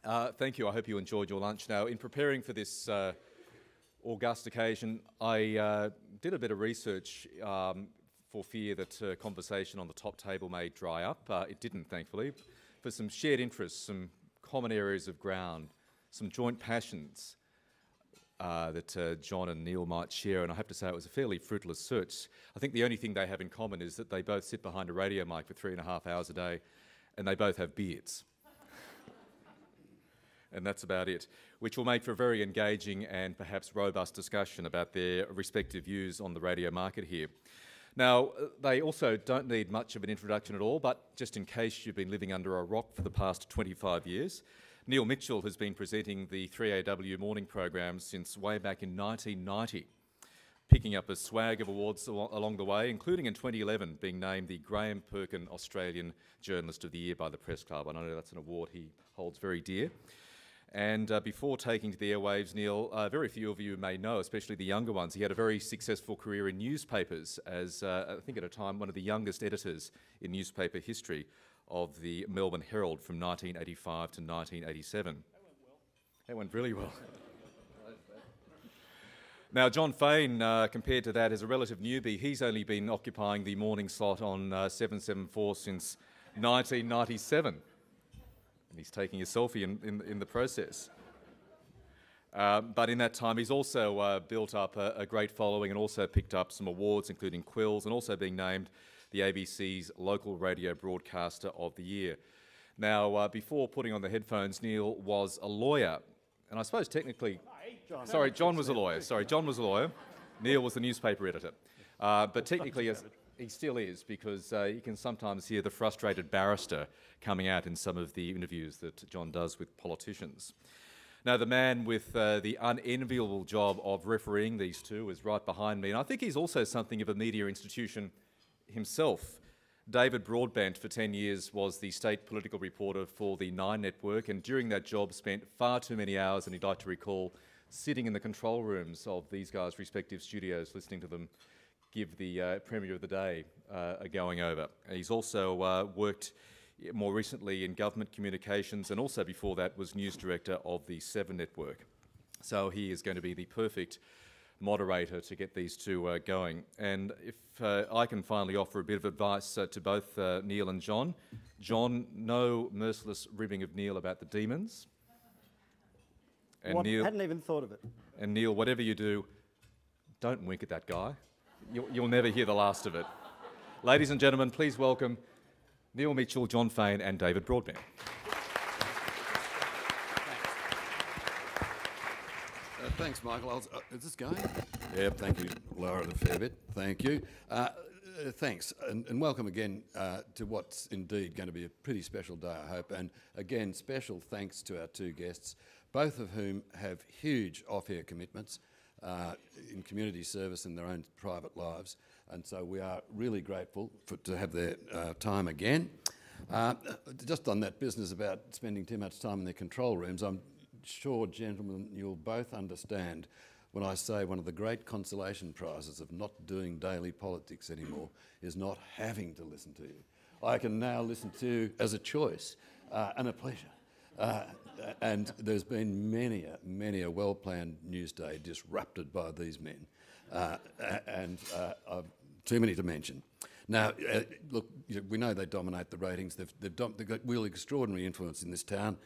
Thank you. I hope you enjoyed your lunch. Now, in preparing for this august occasion, I did a bit of research for fear that conversation on the top table may dry up. It didn't, thankfully. For some shared interests, some common areas of ground, some joint passions that John and Neil might share, and I have to say it was a fairly fruitless search. I think the only thing they have in common is that they both sit behind a radio mic for 3.5 hours a day, and they both have beards. And that's about it, which will make for a very engaging and perhaps robust discussion about their respective views on the radio market here. Now, they also don't need much of an introduction at all, but just in case you've been living under a rock for the past 25 years, Neil Mitchell has been presenting the 3AW morning program since way back in 1990, picking up a swag of awards along the way, including in 2011 being named the Graham Perkin Australian Journalist of the Year by the Press Club. I know that's an award he holds very dear. And before taking to the airwaves, Neil, very few of you may know, especially the younger ones, he had a very successful career in newspapers as, I think at a time, one of the youngest editors in newspaper history of the Melbourne Herald from 1985 to 1987. That went well. That went really well. Now, John Fain, compared to that, is a relative newbie. He's only been occupying the morning slot on 774 since 1997. And he's taking a selfie in the process. But in that time, he's also built up a great following and also picked up some awards, including Quills, and also being named the ABC's Local Radio Broadcaster of the Year. Now, before putting on the headphones, Neil was a lawyer. And I suppose technically... John was a lawyer. John was a lawyer. Neil was the newspaper editor. But technically... He still is, because you can sometimes hear the frustrated barrister coming out in some of the interviews that John does with politicians. Now, the man with the unenviable job of refereeing these two is right behind me, and I think he's also something of a media institution himself. David Broadbent, for 10 years, was the state political reporter for the Nine Network, and during that job spent far too many hours, and he'd like to recall, sitting in the control rooms of these guys' respective studios, listening to them give the Premier of the Day a going over. He's also worked more recently in government communications, and also before that was news director of the Seven Network. So he is going to be the perfect moderator to get these two going. And if I can finally offer a bit of advice to both Neil and John. John, no merciless ribbing of Neil about the demons. And Neil, hadn't even thought of it. And Neil, whatever you do, don't wink at that guy. You'll never hear the last of it. Ladies and gentlemen, please welcome Neil Mitchell, John Fain and David Broadbent. Thanks, Michael. Is this going? Yep, thank you, Laura, a fair bit. Thank you. Thanks, and welcome again to what's indeed going to be a pretty special day, I hope. And again, special thanks to our two guests, both of whom have huge off-air commitments in community service in their own private lives, and so we are really grateful to have their time again. Just on that business about spending too much time in their control rooms, I'm sure, gentlemen, you'll both understand when I say one of the great consolation prizes of not doing daily politics anymore is not having to listen to you. I can now listen to you as a choice and a pleasure. And there's been many a well-planned news day disrupted by these men, and too many to mention. Now, look, we know they dominate the ratings. They've got real extraordinary influence in this town,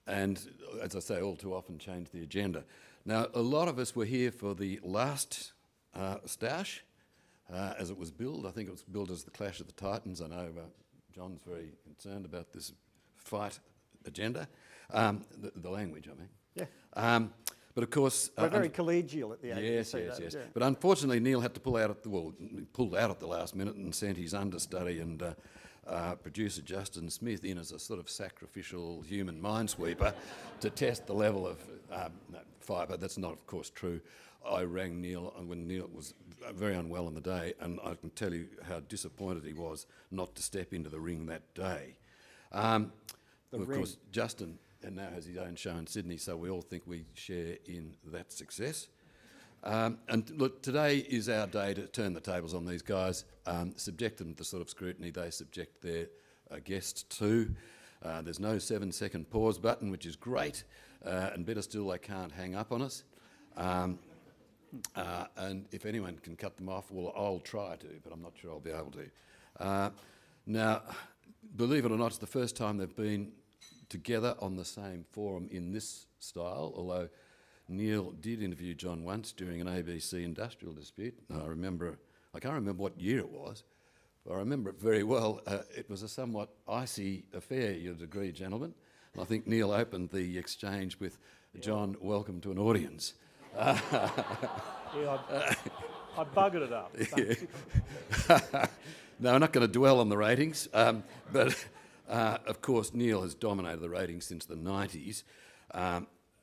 and as I say, all too often change the agenda. Now, a lot of us were here for the last Stoush, as it was billed. I think it was billed as the Clash of the Titans. I know John's very concerned about this fight agenda, the language, I mean. Yeah. But of course... We're very collegial at the ABC. Yes. Yeah. But unfortunately, Neil had to pull out pulled out at the last minute and sent his understudy and producer Justin Smith in as a sort of sacrificial human minesweeper to test the level of fibre. That's not, of course, true. I rang Neil when Neil was very unwell on the day, and I can tell you how disappointed he was not to step into the ring that day. Of course, Justin now has his own show in Sydney, so we all think we share in that success. And look, today is our day to turn the tables on these guys, subject them to the sort of scrutiny they subject their guests to. There's no 7-second pause button, which is great, and better still, they can't hang up on us. And if anyone can cut them off, well, I'll try to, but I'm not sure I'll be able to. Now, believe it or not, it's the first time they've been together on the same forum in this style, although Neil did interview John once during an ABC industrial dispute. I can't remember what year it was, but I remember it very well. It was a somewhat icy affair, you'd agree, gentlemen. And I think Neil opened the exchange with, John, welcome to an audience. Yeah, I buggered it up. Yeah. No, I'm not going to dwell on the ratings, but of course Neil has dominated the ratings since the 90s,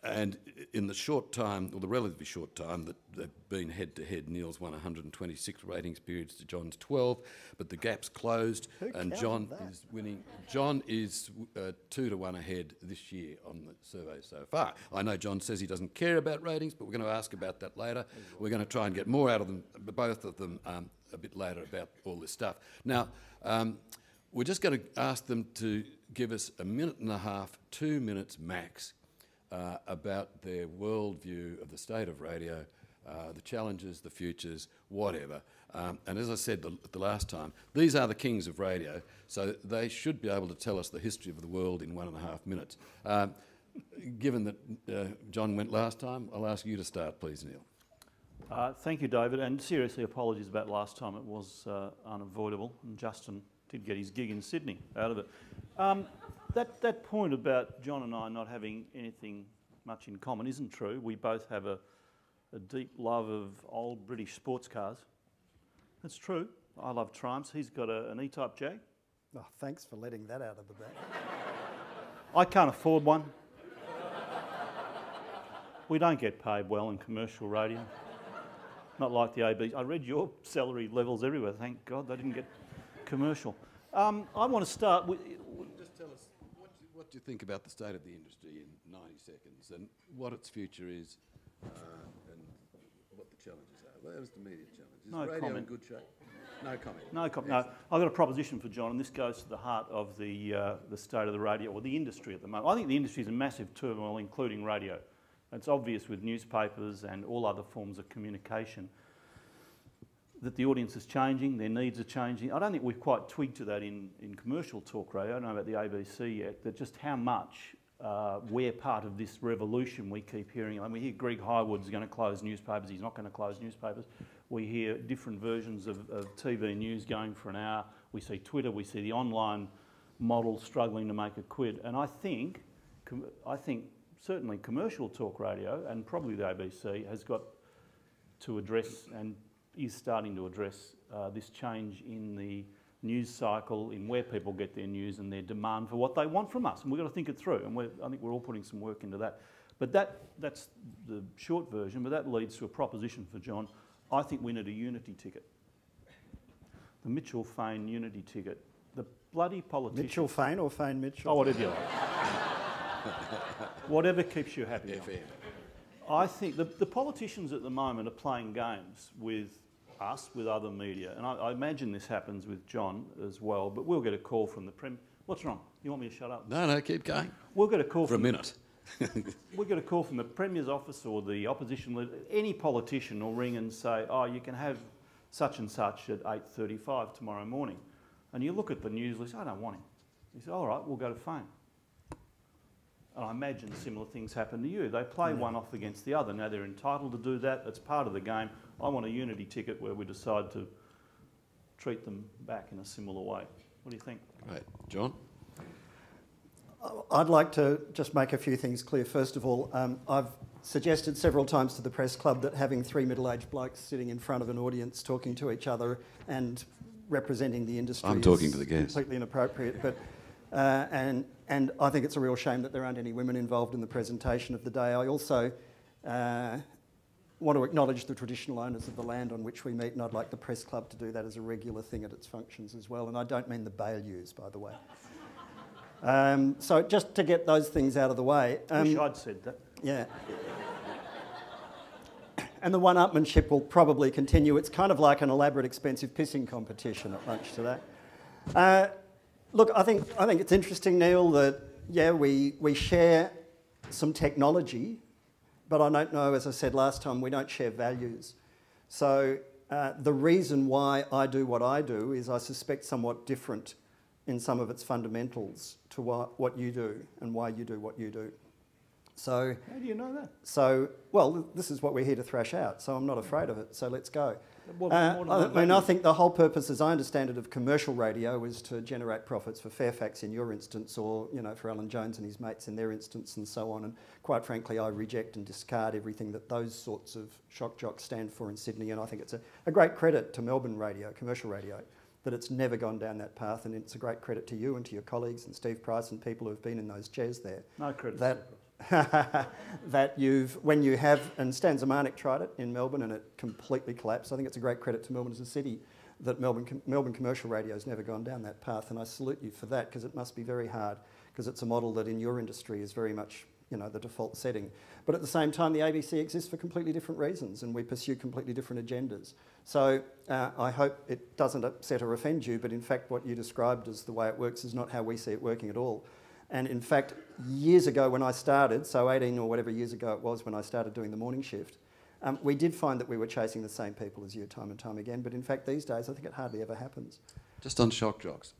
and in the short time, or the relatively short time that they've been head-to-head, Neil's won 126 ratings periods to John's 12, but the gap's closed and John is winning. John is 2-1 ahead this year on the survey so far. I know John says he doesn't care about ratings, but we're going to ask about that later. We're going to try and get more out of them, both of them, a bit later about all this stuff. Now, we're just going to ask them to give us a minute and a half, 2 minutes max, about their worldview of the state of radio, the challenges, the futures, whatever. And as I said the last time, these are the kings of radio, so they should be able to tell us the history of the world in 1.5 minutes. Given that John went last time, I'll ask you to start, please, Neil. Thank you, David, and seriously apologies about last time. It was unavoidable, and Justin did get his gig in Sydney out of it. That point about John and I not having anything much in common isn't true. We both have a deep love of old British sports cars. That's true. I love Triumphs. He's got an E-Type Jag. Oh, thanks for letting that out of the bag. I can't afford one. We don't get paid well in commercial radio. Not like the ABC. I read your salary levels everywhere. Thank God they didn't get commercial. I want to start with... Just tell us, what do you think about the state of the industry in 90 seconds and what its future is and what the challenges are? There's the immediate challenge. Is No radio comment. in good shape? No comment. No comment. No, I've got a proposition for John, and this goes to the heart of the state of the radio, or the industry at the moment. I think the industry is in massive turmoil, including radio. It's obvious with newspapers and all other forms of communication that the audience is changing, their needs are changing. I don't think we've quite twigged to that in commercial talk radio. I don't know about the ABC yet, that just how much we're part of this revolution we keep hearing. I mean, we hear Greg Highwood's going to close newspapers, he's not going to close newspapers. We hear different versions of TV news going for an hour. We see Twitter, we see the online model struggling to make a quid. And I think certainly commercial talk radio, and probably the ABC, has got to address and is starting to address this change in the news cycle, in where people get their news and their demand for what they want from us. And we've got to think it through, and I think we're all putting some work into that. But that's the short version, but that leads to a proposition for John. I think we need a unity ticket. The Mitchell-Fain unity ticket. The bloody politicians... Mitchell-Fain or Fain-Mitchell? Oh, whatever you like. Whatever keeps you happy. Yeah, fair. I think the politicians at the moment are playing games with us, with other media, and I imagine this happens with John as well, but we'll get a call from the Premier. What's wrong? You want me to shut up? No, keep going. We'll get a call for a minute. We'll get a call from the Premier's office or the opposition leader. Any politician will ring and say, oh, you can have such and such at 8:35 tomorrow morning. And you look at the news list, I don't want him. You say, all right, we'll go to Fain. And I imagine similar things happen to you. They play one off against the other. Now, they're entitled to do that. That's part of the game. I want a unity ticket where we decide to treat them back in a similar way. What do you think? Right. John? I'd like to just make a few things clear. First of all, I've suggested several times to the press club that having three middle-aged blokes sitting in front of an audience talking to each other and representing the industry I'm talking to the guests. Completely inappropriate. But and I think it's a real shame that there aren't any women involved in the presentation of the day. I also want to acknowledge the traditional owners of the land on which we meet, and I'd like the press club to do that as a regular thing at its functions as well. And I don't mean the Bayous, by the way. So just to get those things out of the way. Wish I'd said that. Yeah. And the one-upmanship will probably continue. It's kind of like an elaborate, expensive pissing competition at lunch today. Look, I think it's interesting, Neil, that, yeah, we share some technology, but I don't know, as I said last time, we don't share values. So the reason why I do what I do is I suspect somewhat different in some of its fundamentals to what you do and why you do what you do. So, how do you know that? So, well, this is what we're here to thrash out, so I'm not afraid of it, so let's go. I think the whole purpose, as I understand it, of commercial radio is to generate profits for Fairfax in your instance, or, you know, for Alan Jones and his mates in their instance, and so on. And quite frankly, I reject and discard everything that those sorts of shock jocks stand for in Sydney, and I think it's a great credit to Melbourne radio, commercial radio, that it's never gone down that path, and it's a great credit to you and to your colleagues and Steve Price and people who've been in those chairs there. No credit. That when you have, and Stan Zemanek tried it in Melbourne and it completely collapsed. I think it's a great credit to Melbourne as a city that Melbourne commercial radio has never gone down that path, and I salute you for that, because it must be very hard, because it's a model that in your industry is very much, you know, the default setting. But at the same time, the ABC exists for completely different reasons, and we pursue completely different agendas. So I hope it doesn't upset or offend you, but in fact what you described as the way it works is not how we see it working at all. And in fact, years ago when I started, so 18 or whatever years ago it was when I started doing the morning shift, we did find that we were chasing the same people as you time and time again. But in fact, these days, I think it hardly ever happens. Just on shock jocks.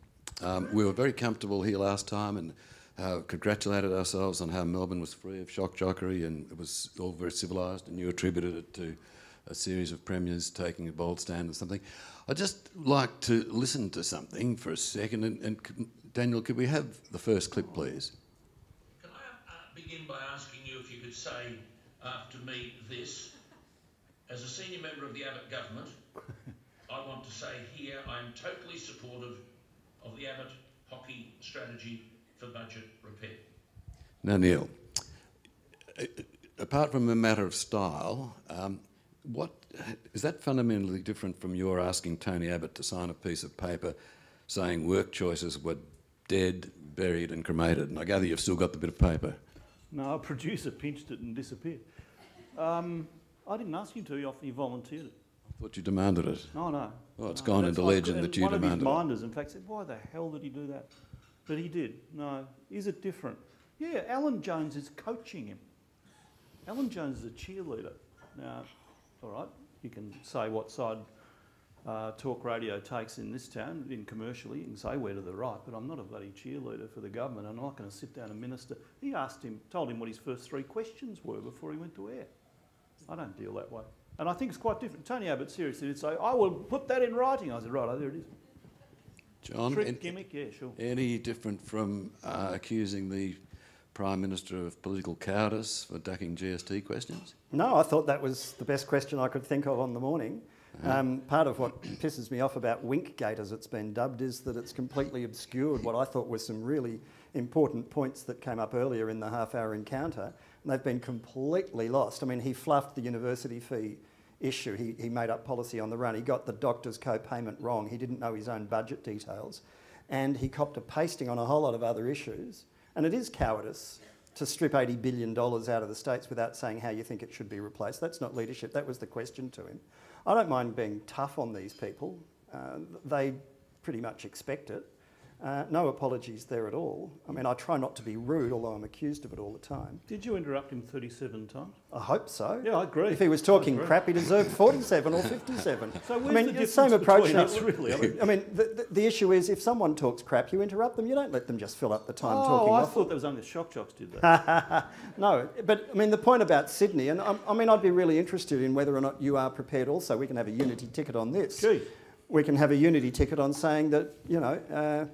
We were very comfortable here last time and congratulated ourselves on how Melbourne was free of shock jockery, and it was all very civilised, and you attributed it to a series of premiers taking a bold stand or something. I'd just like to listen to something for a second, and Daniel, could we have the first clip, please? Can I begin by asking you if you could say after me this? As a senior member of the Abbott government, I want to say here I am totally supportive of the Abbott hockey strategy for budget repair. Now, Neil, apart from a matter of style, what is that fundamentally different from your asking Tony Abbott to sign a piece of paper saying work choices were dead, buried and cremated? And I gather you've still got the bit of paper. No, a producer pinched it and disappeared. I didn't ask you to, you volunteered it. I thought you demanded it. No. Well, it's gone into legend that you demanded it. One of his minders, in fact, said, why the hell did he do that? But he did. No. Is it different? Yeah, Alan Jones is coaching him. Alan Jones is a cheerleader. Now, all right, you can say what side talk radio takes in this town, in commercially, you can say we're to the right, but I'm not a bloody cheerleader for the government. I'm not going to sit down and minister. He told him what his first 3 questions were before he went to air. I don't deal that way. And I think it's quite different. Tony Abbott seriously did say, I will put that in writing. I said, right, there it is. John, Trick, gimmick, yeah, sure. Any different from accusing the Prime Minister of political cowardice for ducking GST questions? No, I thought that was the best question I could think of on the morning. Part of what pisses me off about Winkgate, as it's been dubbed, is that it's completely obscured what I thought were some really important points that came up earlier in the half-hour encounter, and they've been completely lost. I mean, he fluffed the university fee issue. He made up policy on the run. He got the doctor's co-payment wrong. He didn't know his own budget details, and he copped a pasting on a whole lot of other issues. And it is cowardice to strip $80 billion out of the states without saying how you think it should be replaced. That's not leadership. That was the question to him. I don't mind being tough on these people. They pretty much expect it. No apologies there at all. I mean, I try not to be rude, although I'm accused of it all the time. Did you interrupt him 37 times? I hope so. Yeah, I agree. If he was talking crap, he deserved 47 or 57. So where's the same approach. us, really? I mean, the issue is if someone talks crap, you interrupt them. You don't let them just fill up the time talking. I thought that was only the shock jocks did that. No, but I mean, the point about Sydney, and I mean, I'd be really interested in whether or not you are prepared also. We can have a unity ticket on this. Gee. We can have a unity ticket on saying that, you know,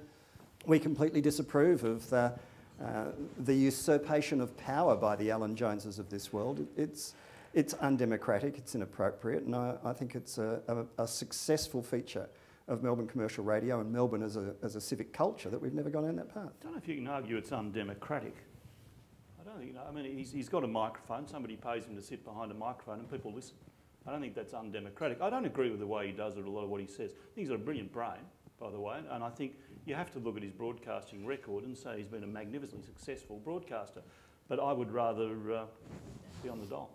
we completely disapprove of the usurpation of power by the Alan Joneses of this world. It's undemocratic, it's inappropriate, and I think it's a successful feature of Melbourne commercial radio and Melbourne as a civic culture that we've never gone down that path. I don't know if you can argue it's undemocratic. I don't think, I mean, he's got a microphone, somebody pays him to sit behind a microphone and people listen. I don't think that's undemocratic. I don't agree with the way he does it, a lot of what he says. I think he's got a brilliant brain, by the way, and I think you have to look at his broadcasting record and say he's been a magnificently successful broadcaster. But I would rather be on the dole.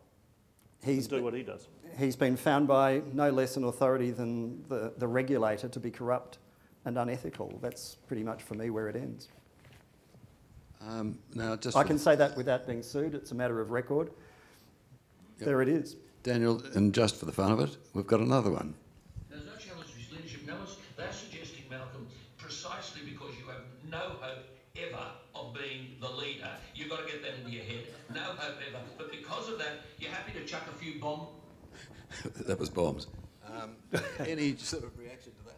Do what he does. He's been found by no less an authority than the regulator to be corrupt and unethical. That's pretty much for me where it ends. Now, just I can say that without being sued. It's a matter of record. Yep. There it is. Daniel, and just for the fun of it, we've got another one. There's no challenge to his leadership. No, they're suggesting, Malcolm, precisely because you have no hope ever of being the leader. You've got to get that into your head. No hope ever. But because of that, you're happy to chuck a few bombs. That was bombs. Any sort of reaction to that?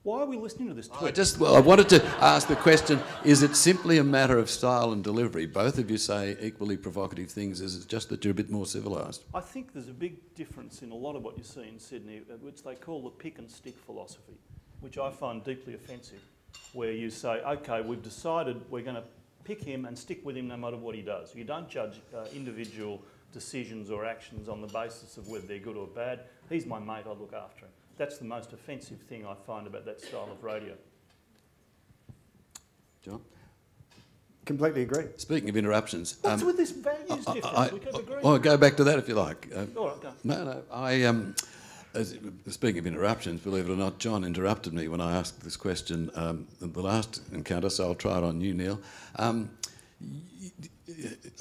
Why are we listening to this tweet? I wanted to ask the question, is it simply a matter of style and delivery? Both of you say equally provocative things. Is it just that you're a bit more civilised? I think there's a big difference in a lot of what you see in Sydney, which they call the pick and stick philosophy, which I find deeply offensive, where you say, OK, we've decided we're going to pick him and stick with him no matter what he does. You don't judge individual decisions or actions on the basis of whether they're good or bad. He's my mate, I look after him. That's the most offensive thing I find about that style of radio. John? Completely agree. Speaking of interruptions... What's with this values difference? We could agree. I'll go back to that if you like. All right, go. No, speaking of interruptions, believe it or not, John interrupted me when I asked this question at the last encounter, so I'll try it on you, Neil.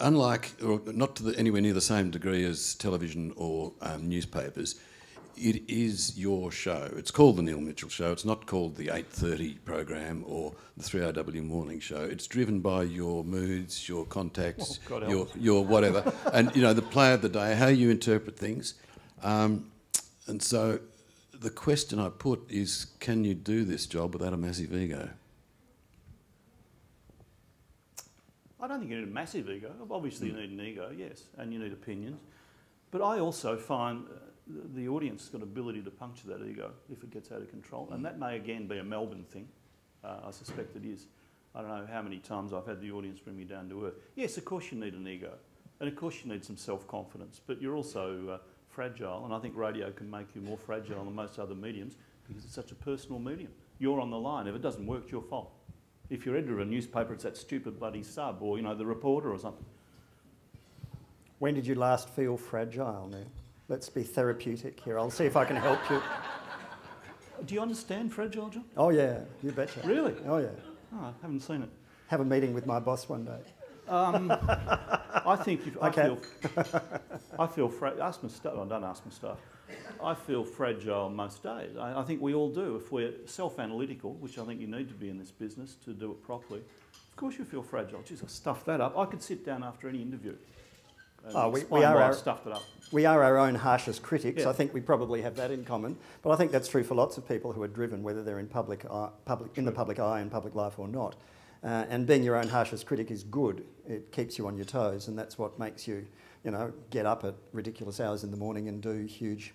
Unlike, or not to anywhere near the same degree as television or newspapers, it is your show. It's called The Neil Mitchell Show. It's not called the 8:30 program or the 3RW Morning Show. It's driven by your moods, your contacts, your whatever, and, you know, the play of the day, how you interpret things. And so the question I put is, can you do this job without a massive ego? I don't think you need a massive ego. Obviously you need an ego, yes, and you need opinions. But I also find the audience has got ability to puncture that ego if it gets out of control. And that may again be a Melbourne thing. I suspect it is. I don't know how many times I've had the audience bring me down to earth. Yes, of course you need an ego. And of course you need some self-confidence. But you're also fragile. And I think radio can make you more fragile than most other mediums because it's such a personal medium. You're on the line. If it doesn't work, it's your fault. If you're editor of a newspaper, it's that stupid bloody sub or, you know, the reporter or something. When did you last feel fragile, Neil? Let's be therapeutic here. I'll see if I can help you. Do you understand fragile, John? Oh, yeah, you betcha. Really? Oh, yeah. Oh, I haven't seen it. Have a meeting with my boss one day. I think if Okay. I feel ask my staff. Oh, don't ask my staff. I feel fragile most days. I think we all do. If we're self-analytical, which I think you need to be in this business to do it properly, of course you feel fragile. Jeez, I stuffed that up. I could sit down after any interview. We are our own harshest critics. Yeah. I think we probably have that in common. But I think that's true for lots of people who are driven, whether they're in the public eye and public life or not. And being your own harshest critic is good. It keeps you on your toes, and that's what makes you, you know, get up at ridiculous hours in the morning and do huge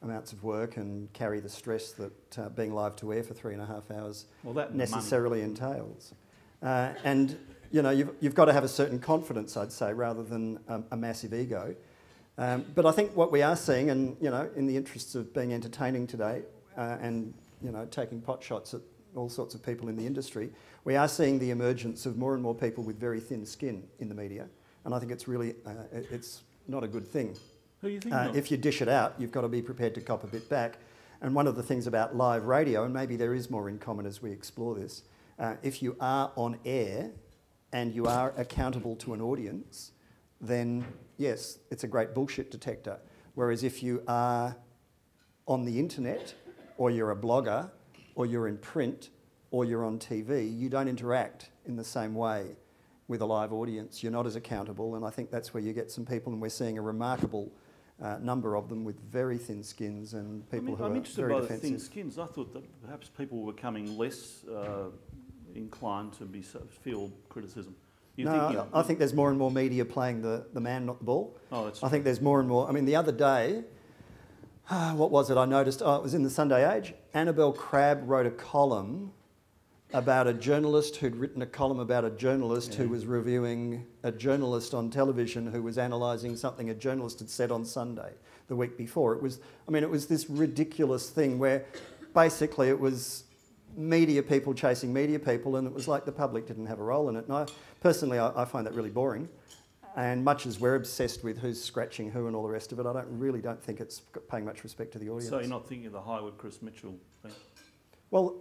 amounts of work and carry the stress that being live to air for 3.5 hours necessarily entails. And you know, you've got to have a certain confidence, I'd say, rather than a massive ego. But I think what we are seeing, and you know, in the interests of being entertaining today, and you know, taking pot shots at all sorts of people in the industry, we are seeing the emergence of more and more people with very thin skin in the media, and I think it's really, it's not a good thing. Who do you think? If you dish it out, you've got to be prepared to cop a bit back. And one of the things about live radio, and maybe there is more in common as we explore this, if you are on air and you are accountable to an audience, then yes, it's a great bullshit detector. Whereas if you are on the internet, or you're a blogger, or you're in print, or you're on TV, you don't interact in the same way with a live audience. You're not as accountable, and I think that's where you get some people, and we're seeing a remarkable number of them with very thin skins and people who are very defensive. I'm interested by the thin skins. I thought that perhaps people were becoming less inclined to feel criticism. I think there's more and more media playing the man, not the ball. Oh, that's I think there's more and more. I mean, the other day, what was it I noticed? Oh, it was in the Sunday Age. Annabelle Crabb wrote a column about a journalist who'd written a column about a journalist who was reviewing a journalist on television who was analysing something a journalist had said on Sunday the week before. It was this ridiculous thing where basically it was media people chasing media people, and it was like the public didn't have a role in it. And personally, I find that really boring. And much as we're obsessed with who's scratching who and all the rest of it, I don't think it's paying much respect to the audience. So you're not thinking of the Highwood Chris Mitchell thing? Well,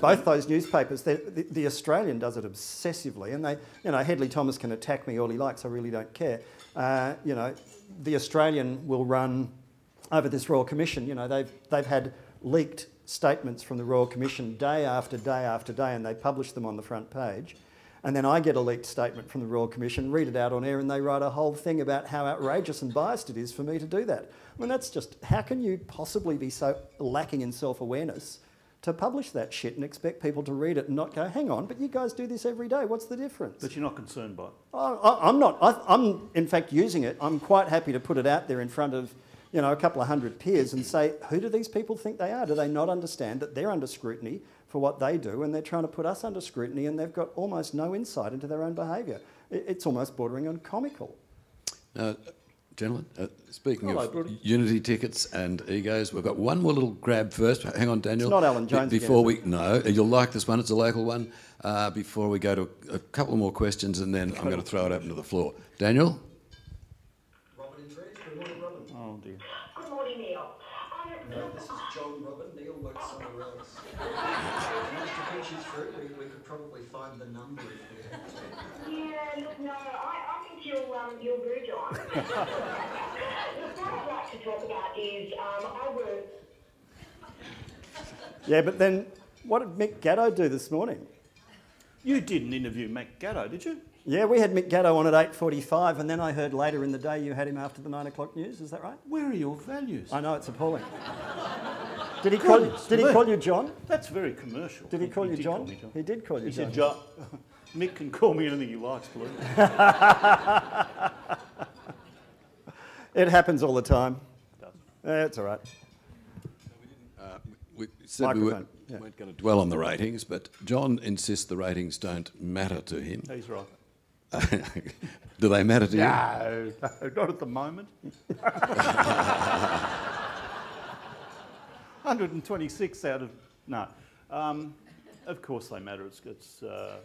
both those newspapers, the Australian does it obsessively, and they, Hedley Thomas can attack me all he likes, I really don't care. The Australian will run over this Royal Commission. They've had leaked statements from the Royal Commission day after day after day, and they publish them on the front page. And then I get a leaked statement from the Royal Commission, read it out on air, and they write a whole thing about how outrageous and biased it is for me to do that. I mean, that's just, how can you possibly be so lacking in self-awareness to publish that shit and expect people to read it and not go, hang on, but you guys do this every day, what's the difference? But you're not concerned by it? I'm not. I'm in fact using it. I'm quite happy to put it out there in front of, a couple of hundred peers and say, who do these people think they are? Do they not understand that they're under scrutiny for what they do, and they're trying to put us under scrutiny, and they've got almost no insight into their own behaviour? It's almost bordering on comical. Gentlemen, speaking Hello, of Brody. unity tickets and egos, we've got one more little grab first. Hang on, Daniel. It's not Alan Jones Before again, no, you'll like this one. It's a local one. Before we go to a couple more questions, and then I'm going to throw it open to the floor. Daniel? Robert in Trent. Good morning, Robert. Oh dear. Good morning, Neil. No, this is John Robert. Neil works somewhere else. Once the pitch is through, we could probably find the number if we had to. Yeah, look, no, I think you'll do, John. Look, what I'd like to talk about is I work. Yeah, but then what did Mick Gatto do this morning? You didn't interview Mick Gatto, did you? Yeah, we had Mick Gatto on at 8:45, and then I heard later in the day you had him after the 9 o'clock news. Is that right? Where are your values? I know, it's appalling. Did he call you John? That's very commercial. Did he call you did John? call me John. He did call you He John. said, John. Mick can call me anything he likes, believe me. It happens all the time. It does. It's all right. We said we Microphone, weren't going to dwell on the ratings, but John insists the ratings don't matter to him. He's right. Do they matter to you? No, not at the moment. 126 out of... No. Of course they matter. It's a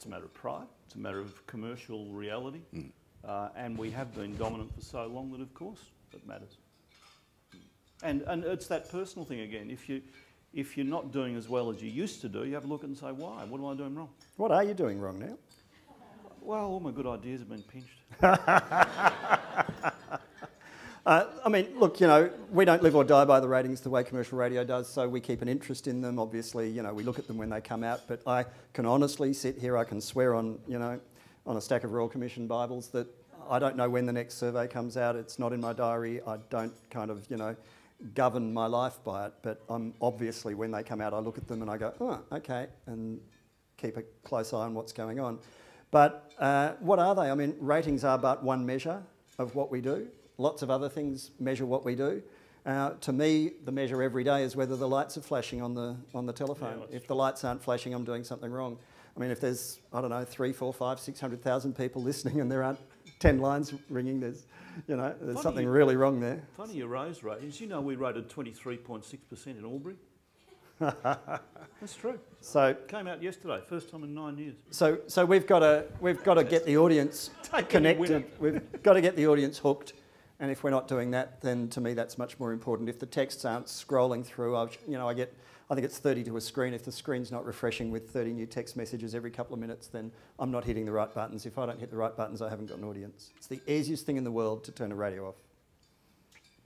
matter of pride. It's a matter of commercial reality. And we have been dominant for so long that, of course, it matters. And it's that personal thing again. If you're not doing as well as you used to do, you have a look and say, why? What am I doing wrong? What are you doing wrong now? Well, all my good ideas have been pinched. I mean, look, we don't live or die by the ratings the way commercial radio does, so we keep an interest in them. Obviously, we look at them when they come out, but I can honestly sit here, I can swear on, on a stack of Royal Commission Bibles that I don't know when the next survey comes out. It's not in my diary. I don't kind of, govern my life by it, but obviously when they come out, I look at them and I go, oh, okay, and keep a close eye on what's going on. But what are they? I mean, ratings are but one measure of what we do. Lots of other things measure what we do. To me, the measure every day is whether the lights are flashing on the telephone. Yeah, if the lights aren't flashing, I'm doing something wrong. I mean, if there's, 3, 4, 5, 600,000 people listening and there aren't 10 lines ringing, there's something really wrong there. Funny you raise ratings. We rated 23.6% in Albury. That's true. So came out yesterday, first time in 9 years. So we've got to get the audience connected. We've got to get the audience hooked, and if we're not doing that, then to me that's much more important. If the texts aren't scrolling through, I think it's 30 to a screen. If the screen's not refreshing with 30 new text messages every couple of minutes, then I'm not hitting the right buttons. If I don't hit the right buttons, I haven't got an audience. It's the easiest thing in the world to turn a radio off.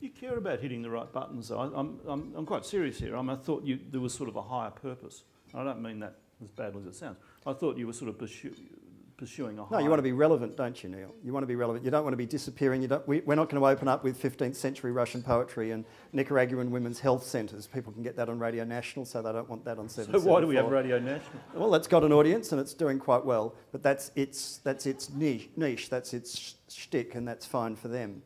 You care about hitting the right buttons, though. I'm quite serious here. I thought there was sort of a higher purpose. I don't mean that as badly as it sounds. I thought you were sort of pursuing a higher... No, you want to be relevant, don't you, Neil? You want to be relevant. You don't want to be disappearing. We're not going to open up with 15th century Russian poetry and Nicaraguan women's health centres. People can get that on Radio National, so they don't want that on 774. So why do we have Radio National? Well, it's got an audience and it's doing quite well, but that's its niche, that's its shtick, and that's fine for them.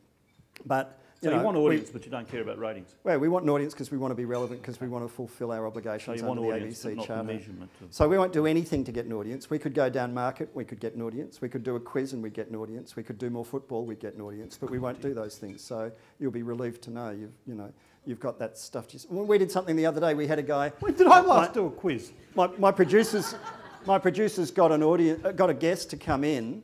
But... So you want audience, but you don't care about ratings? Well, we want an audience because we want to be relevant, because we want to fulfil our obligations under the ABC Charter. Measurement So we won't do anything to get an audience. We could go down market, we could get an audience. We could do a quiz and we'd get an audience. We could do more football, we'd get an audience. But we won't do those things. So you'll be relieved to know you've got that stuff. We did something the other day. We had a guy. When did I last do a quiz? My producers got a guest to come in,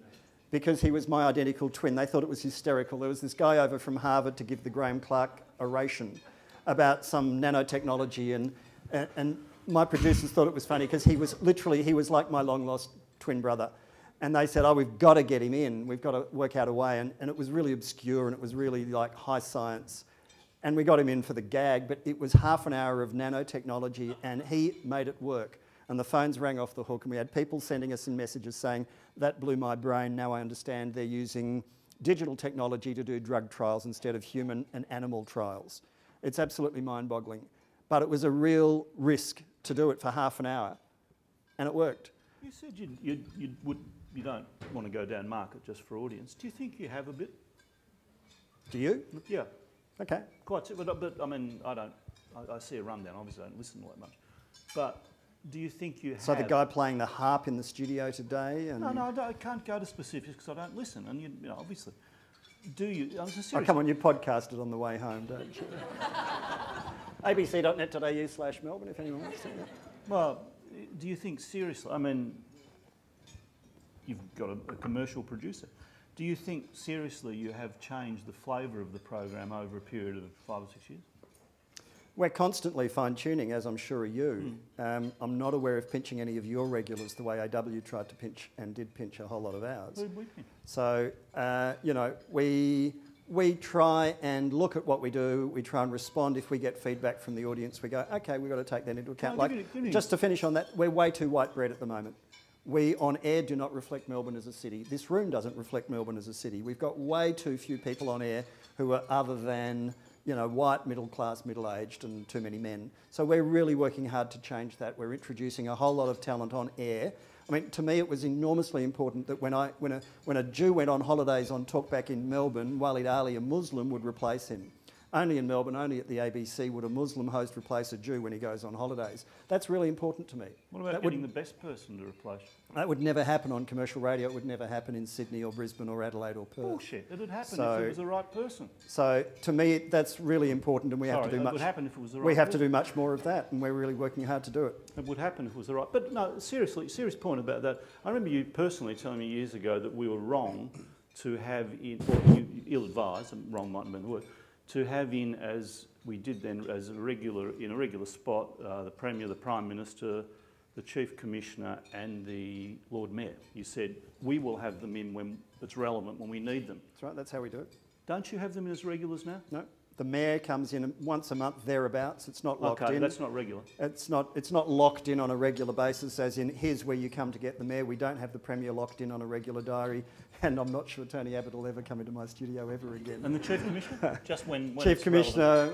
because he was my identical twin. They thought it was hysterical. There was this guy over from Harvard to give the Graham Clark oration about some nanotechnology, and my producers thought it was funny because he was like my long lost twin brother. And they said, oh, we've got to get him in. We've got to work out a way. And it was really obscure and it was really like high science. And we got him in for the gag, but it was half an hour of nanotechnology and he made it work. And the phones rang off the hook and we had people sending us in messages saying, that blew my brain, now I understand they're using digital technology to do drug trials instead of human and animal trials. It's absolutely mind-boggling. But it was a real risk to do it for half an hour and it worked. You said you don't want to go down market just for audience. Do you think you have a bit? Do you? Yeah. Okay. Quite, but I mean, I see a rundown, obviously I don't listen all that much. But do you think you have... So the guy playing the harp in the studio today? And No, I can't go to specifics because I don't listen, and you know, obviously. Do you... Oh, come on, you podcasted on the way home, don't you? abc.net.au/Melbourne, if anyone wants to see that. Well, do you think seriously, I mean, you've got a commercial producer. Do you think seriously you have changed the flavour of the program over a period of 5 or 6 years? We're constantly fine-tuning, as I'm sure are you. I'm not aware of pinching any of your regulars the way AW tried to pinch and did pinch a whole lot of ours. Who did we pinch? So, you know, we try and look at what we do. We try and respond if we get feedback from the audience. We go, okay, we've got to take that into account. Just to finish on that, we're way too white bread at the moment. We, on air, do not reflect Melbourne as a city. This room doesn't reflect Melbourne as a city. We've got way too few people on air who are other than, you know, white, middle class, middle-aged and too many men. So we're really working hard to change that. We're introducing a whole lot of talent on air. I mean, to me, it was enormously important that when a Jew went on holidays on Talkback in Melbourne, Walid Ali, a Muslim, would replace him. Only in Melbourne, only at the ABC, would a Muslim host replace a Jew when he goes on holidays. That's really important to me. What about getting the best person to replace you? That would never happen on commercial radio. It would never happen in Sydney or Brisbane or Adelaide or Perth. Bullshit. It would happen if it was the right person. So, to me, that's really important and we have to do much. It would happen if it was the right We have person. to do much more of that and we're really working hard to do it. It would happen if it was the right... But no, seriously, serious point about that. I remember you personally telling me years ago that we were wrong to have in... Or you ill-advised, and wrong might have been the word, to have in, as we did then, as in a regular spot, the Premier, the Prime Minister, the Chief Commissioner and the Lord Mayor. You said, we will have them in when it's relevant, when we need them. That's right, that's how we do it. Don't you have them as regulars now? No. The Mayor comes in once a month, thereabouts. It's not locked in. Okay, that's not regular. It's not locked in on a regular basis, as in, here's where you come to get the Mayor. We don't have the Premier locked in on a regular diary, and I'm not sure Tony Abbott will ever come into my studio ever again. And the Chief Commissioner? Just when Chief Commissioner,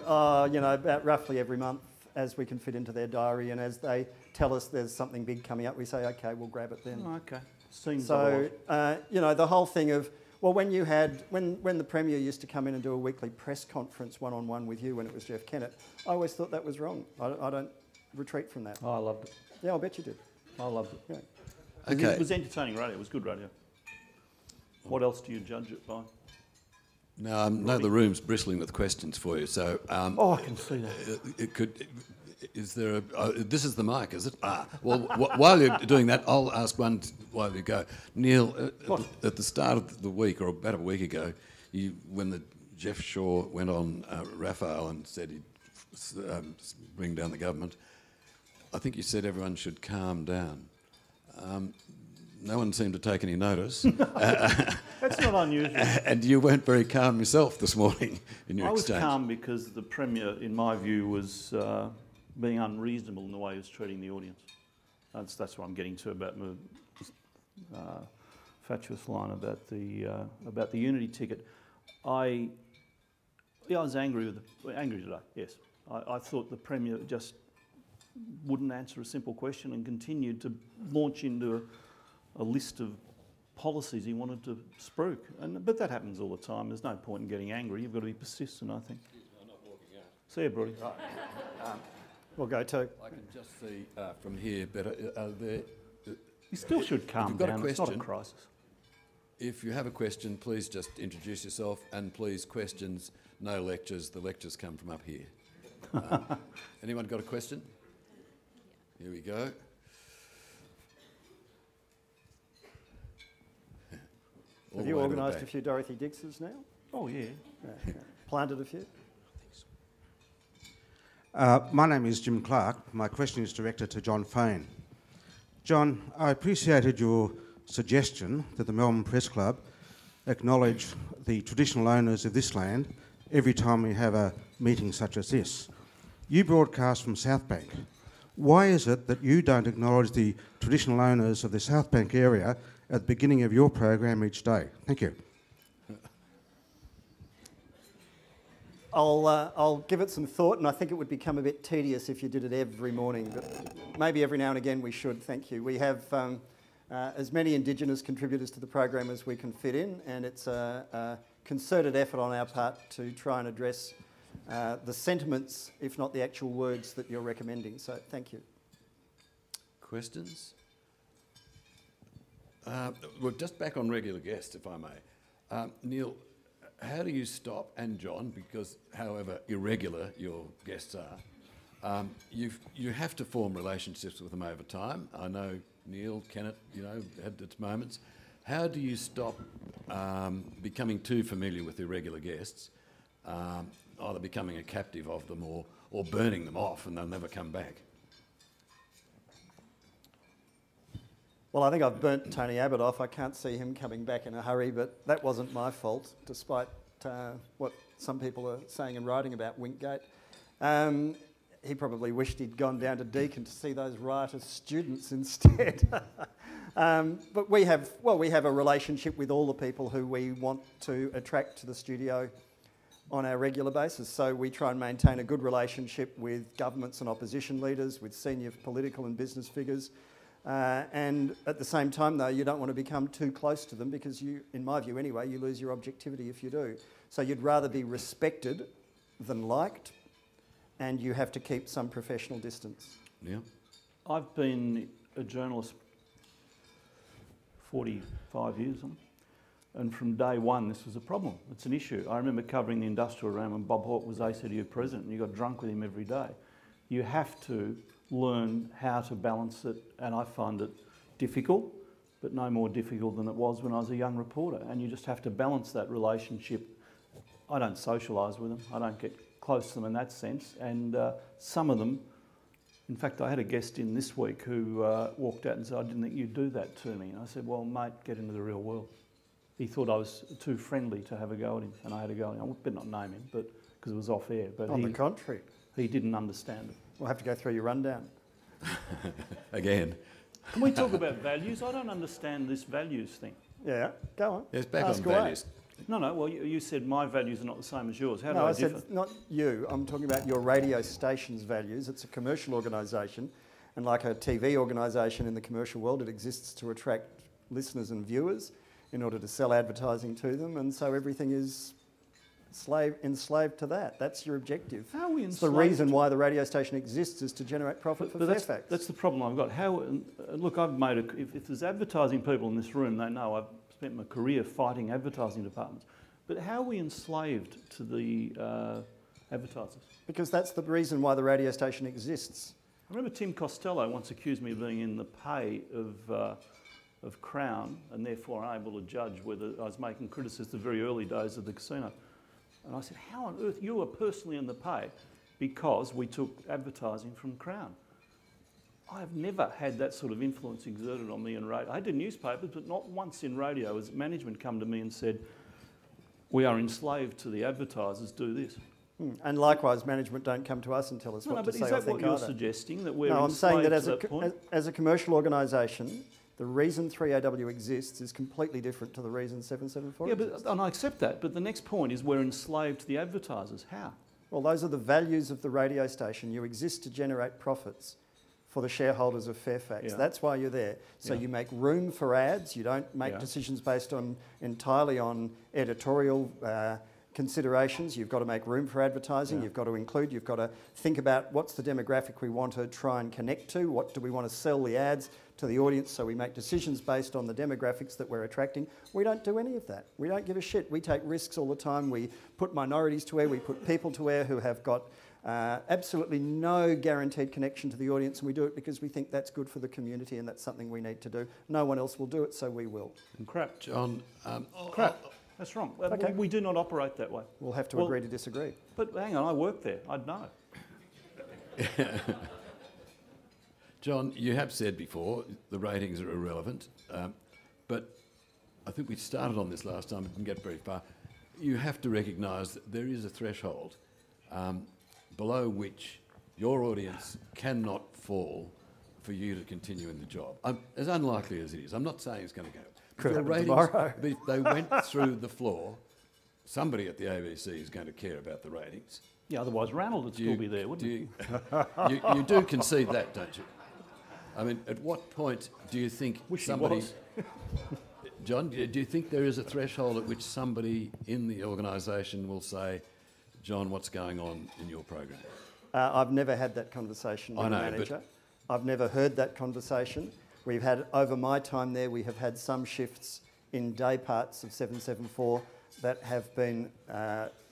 you know, about roughly every month, as we can fit into their diary, and as they tell us there's something big coming up, we say, okay, we'll grab it then. Oh, okay. Seems so, you know, the whole thing of, well, when the Premier used to come in and do a weekly press conference one-on-one with you when it was Jeff Kennett, I always thought that was wrong. I don't retreat from that. Oh, I loved it. Yeah, I'll bet you did. I loved it. Yeah. Okay. It was entertaining radio. It was good radio. What else do you judge it by? No, I know the room's bristling with questions for you, so... oh, I can see that. It could... Is there a... this is the mic, is it? Well, while you're doing that, I'll ask one while you go. Neil, at the start of the week, or about a week ago, when the Jeff Shaw went on Raphael and said he'd bring down the government, I think you said everyone should calm down. No one seemed to take any notice. That's not unusual. And you weren't very calm yourself this morning in your exchange. I was calm because the Premier, in my view, was being unreasonable in the way he was treating the audience. That's what I'm getting to about my fatuous line about the Unity ticket. I was angry today. Yes, I thought the Premier just wouldn't answer a simple question and continued to launch into a list of policies he wanted to spruik. But that happens all the time. There's no point in getting angry. You've got to be persistent, I think. I'm not walking out. See you, Brody. We'll go to... I can just see from here better. You still should calm down. It's not a crisis. If you have a question, please just introduce yourself, and please questions, no lectures. The lectures come from up here. Anyone got a question? Here we go. Have you organised a few Dorothy Dixes now? Oh, yeah. Planted a few? My name is Jim Clark. My question is directed to John Fain. John, I appreciated your suggestion that the Melbourne Press Club acknowledge the traditional owners of this land every time we have a meeting such as this. You broadcast from South Bank. Why is it that you don't acknowledge the traditional owners of the South Bank area at the beginning of your program each day? Thank you. I'll give it some thought, and I think it would become a bit tedious if you did it every morning, but maybe every now and again we should. Thank you. We have as many Indigenous contributors to the program as we can fit in, and it's a concerted effort on our part to try and address the sentiments, if not the actual words that you're recommending. So thank you. Questions? Well, just back on regular guests, if I may. Neil, how do you stop, and John, because however irregular your guests are, you have to form relationships with them over time. I know Neil, Kennett, had its moments. How do you stop becoming too familiar with irregular guests, either becoming a captive of them or burning them off and they'll never come back? Well, I think I've burnt Tony Abbott off. I can't see him coming back in a hurry, but that wasn't my fault, despite what some people are saying and writing about Winkgate. He probably wished he'd gone down to Deakin to see those riotous students instead. But we have a relationship with all the people who we want to attract to the studio on a regular basis. So we try and maintain a good relationship with governments and opposition leaders, with senior political and business figures. And at the same time, though, you don't want to become too close to them because you, in my view anyway, you lose your objectivity if you do. So you'd rather be respected than liked, and you have to keep some professional distance. Yeah. I've been a journalist 45 years, and from day one this was a problem. It's an issue. I remember covering the industrial realm when Bob Hawke was ACTU president and you got drunk with him every day. You have to learn how to balance it, and I find it difficult, but no more difficult than it was when I was a young reporter, and you just have to balance that relationship. I don't socialise with them, I don't get close to them in that sense, and some of them, in fact I had a guest in this week who walked out and said, I didn't think you'd do that to me, and I said, well mate, get into the real world. He thought I was too friendly to have a go at him, and I had a go at him. I better not name him, but because it was off air. But on the contrary. He didn't understand it. We'll have to go through your rundown. Again. Can we talk about values? I don't understand this values thing. Yeah, go on. Yes, back Ask on away. values. No, well, you said my values are not the same as yours. How do No, I I differ? said not you. I'm talking about your radio station's values. It's a commercial organisation, and like a TV organisation in the commercial world, it exists to attract listeners and viewers in order to sell advertising to them, and so everything is enslaved to that. That's your objective. How are we It's the enslaved? reason why the radio station exists is to generate profit for Fairfax. That's the problem I've got. How? Look, I've made if there's advertising people in this room, they know I've spent my career fighting advertising departments. But how are we enslaved to the advertisers? Because that's the reason why the radio station exists. I remember Tim Costello once accused me of being in the pay of Crown and therefore unable to judge whether I was making criticisms the very early days of the casino. And I said, how on earth, you were personally in the pay? Because we took advertising from Crown. I've never had that sort of influence exerted on me in radio. I did newspapers, but not once in radio has management come to me and said, we are enslaved to the advertisers, do this. And likewise, management don't come to us and tell us what to say or think. Is that what you're suggesting, that we're No, I'm saying that point? as a commercial organisation, the reason 3AW exists is completely different to the reason 774 exists. And I accept that, but the next point is we're enslaved to the advertisers. How? Well, those are the values of the radio station. You exist to generate profits for the shareholders of Fairfax. Yeah. That's why you're there. So you make room for ads. You don't make decisions based on entirely on editorial considerations. You've got to make room for advertising. You've got to include. You've got to think about what's the demographic we want to try and connect to. What do we want to sell the ads to the audience? So we make decisions based on the demographics that we're attracting. We don't do any of that. We don't give a shit. We take risks all the time. We put minorities to air. We put people to air who have got absolutely no guaranteed connection to the audience, and we do it because we think that's good for the community and that's something we need to do. No one else will do it, so we will. And crap. John, crap. That's wrong. Okay. We do not operate that way. We'll have to agree to disagree. But hang on, I work there. I'd know. John, you have said before the ratings are irrelevant, but I think we started on this last time, we didn't get very far. You have to recognise that there is a threshold below which your audience cannot fall for you to continue in the job. As unlikely as it is, I'm not saying it's going to go. Could If happen tomorrow. if they went through the floor, somebody at the ABC is going to care about the ratings. Yeah, otherwise Ranald would still be there, wouldn't he? You do concede that, don't you? I mean, at what point do you think Wish he somebody... was. John, do you think there is a threshold at which somebody in the organisation will say, John, what's going on in your program? I've never had that conversation with the manager. I've never heard that conversation. We've had, over my time there, we have had some shifts in day parts of 774 that have been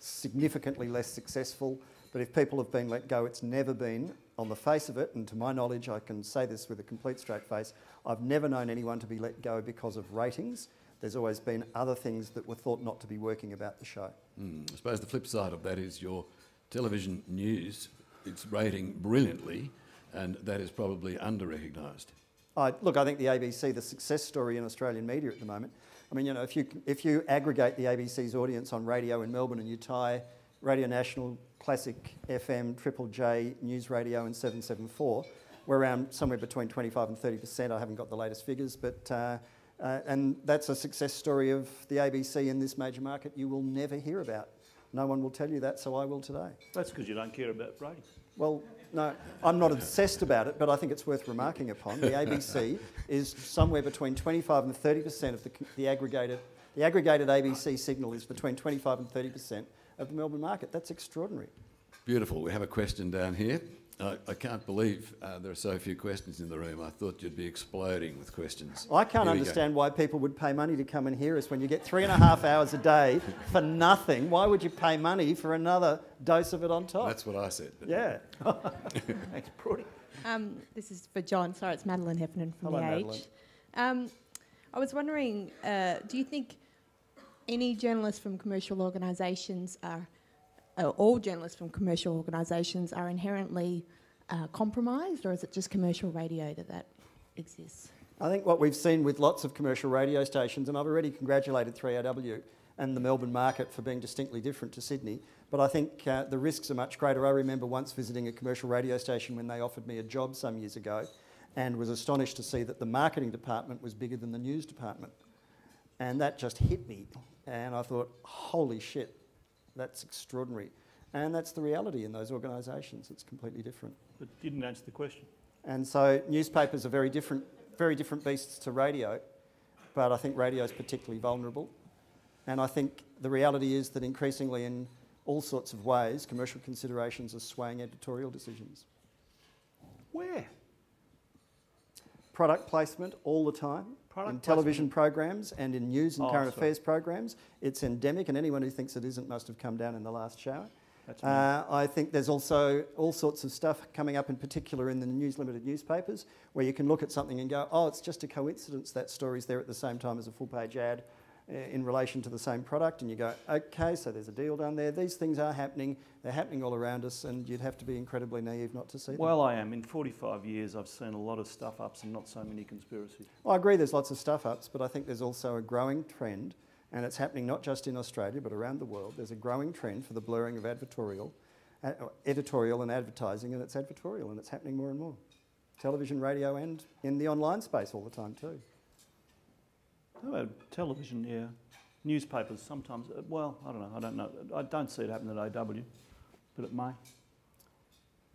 significantly less successful. But if people have been let go, it's never been, on the face of it, and to my knowledge, I can say this with a complete straight face, I've never known anyone to be let go because of ratings. There's always been other things that were thought not to be working about the show. I suppose the flip side of that is your television news, it's rating brilliantly, and that is probably under-recognised. Look, I think the ABC, the success story in Australian media at the moment, I mean, you know, if you aggregate the ABC's audience on radio in Melbourne and you tie Radio National, Classic FM, Triple J, News Radio and 774, we're around somewhere between 25 and 30%. I haven't got the latest figures, but and that's a success story of the ABC in this major market you will never hear about. No one will tell you that, so I will today. That's because you don't care about ratings. Well, no, I'm not obsessed about it, but I think it's worth remarking upon. The ABC is somewhere between 25 and 30% of the aggregated ABC signal is between 25 and 30% of the Melbourne market. That's extraordinary. Beautiful. We have a question down here. I can't believe there are so few questions in the room. I thought you'd be exploding with questions. I can't understand why people would pay money to come and hear us when you get 3.5 hours a day for nothing. Why would you pay money for another dose of it on top? That's what I said. Yeah. Thanks, Brody. This is for John. Sorry, it's Madeline Heffernan from Hello, The Age. I was wondering, do you think any journalists from commercial organisations all journalists from commercial organisations are inherently compromised, or is it just commercial radio that exists? I think what we've seen with lots of commercial radio stations, and I've already congratulated 3AW and the Melbourne market for being distinctly different to Sydney, but I think the risks are much greater. I remember once visiting a commercial radio station when they offered me a job some years ago and was astonished to see that the marketing department was bigger than the news department. And that just hit me. And I thought, holy shit, that's extraordinary. And that's the reality in those organisations. It's completely different. But didn't answer the question. And so newspapers are very different beasts to radio, but I think radio is particularly vulnerable. And I think the reality is that increasingly in all sorts of ways, commercial considerations are swaying editorial decisions. Where? Product placement all the time. In television programs and in news and current affairs programs. It's endemic, and anyone who thinks it isn't must have come down in the last shower. I think there's also all sorts of stuff coming up, in particular in the News Limited newspapers, where you can look at something and go, oh, it's just a coincidence that story's there at the same time as a full-page ad in relation to the same product, and you go, okay, so there's a deal done there. These things are happening. They're happening all around us, and you'd have to be incredibly naive not to see them. Well, I am. In 45 years, I've seen a lot of stuff-ups and not so many conspiracies. Well, I agree there's lots of stuff-ups, but I think there's also a growing trend, and it's happening not just in Australia, but around the world. There's a growing trend for the blurring of editorial and advertising, and it's advertorial, and it's happening more and more. Television, radio, and in the online space all the time too. How about television, yeah. Newspapers sometimes, well, I don't know. I don't see it happen at AW, but it may.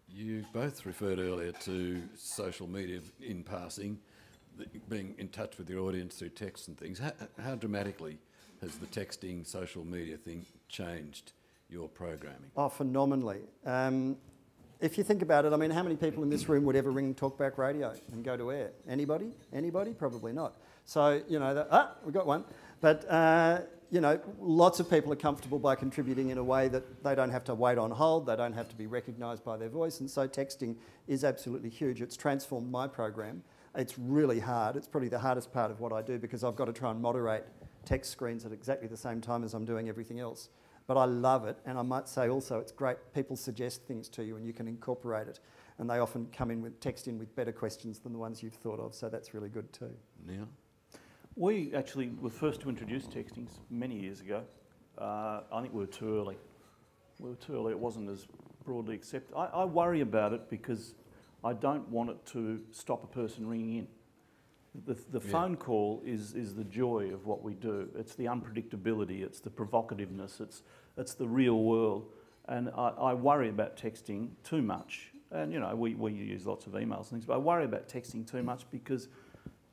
You both referred earlier to social media in passing, being in touch with your audience through text and things. How dramatically has the texting, social media thing changed your programming? Oh, phenomenally. If you think about it, I mean, how many people in this room would ever ring talkback radio and go to air? Anybody? Anybody? Probably not. So, you know, we've got one. But, you know, lots of people are comfortable by contributing in a way that they don't have to wait on hold, they don't have to be recognised by their voice, and so texting is absolutely huge. It's transformed my program. It's really hard. It's probably the hardest part of what I do because I've got to try and moderate text screens at exactly the same time as I'm doing everything else. But I love it, and I might say also it's great. People suggest things to you and you can incorporate it. and they often come in with text in with better questions than the ones you've thought of, so that's really good too. Now, We actually were first to introduce texting many years ago. I think we were too early. It wasn't as broadly accepted. I worry about it because I don't want it to stop a person ringing in. The phone call is the joy of what we do. It's the unpredictability, it's the provocativeness, it's the real world. And I worry about texting too much. And, you know, we use lots of emails and things, but I worry about texting too much because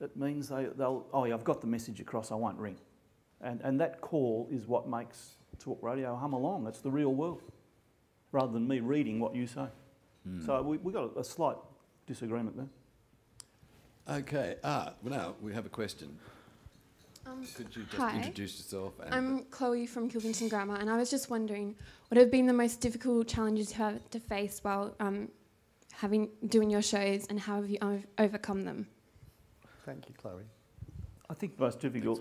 it means they'll, oh yeah, I've got the message across, I won't ring. And that call is what makes Talk Radio hum along. It's the real world, rather than me reading what you say. So we got a slight disagreement there. okay. Well, now we have a question. Could you just Hi. introduce yourself? And I'm Chloe from Kilvington Grammar, and I was just wondering, what have been the most difficult challenges you have to face while doing your shows, and how have you overcome them? Thank you, Chloe. I think the most difficult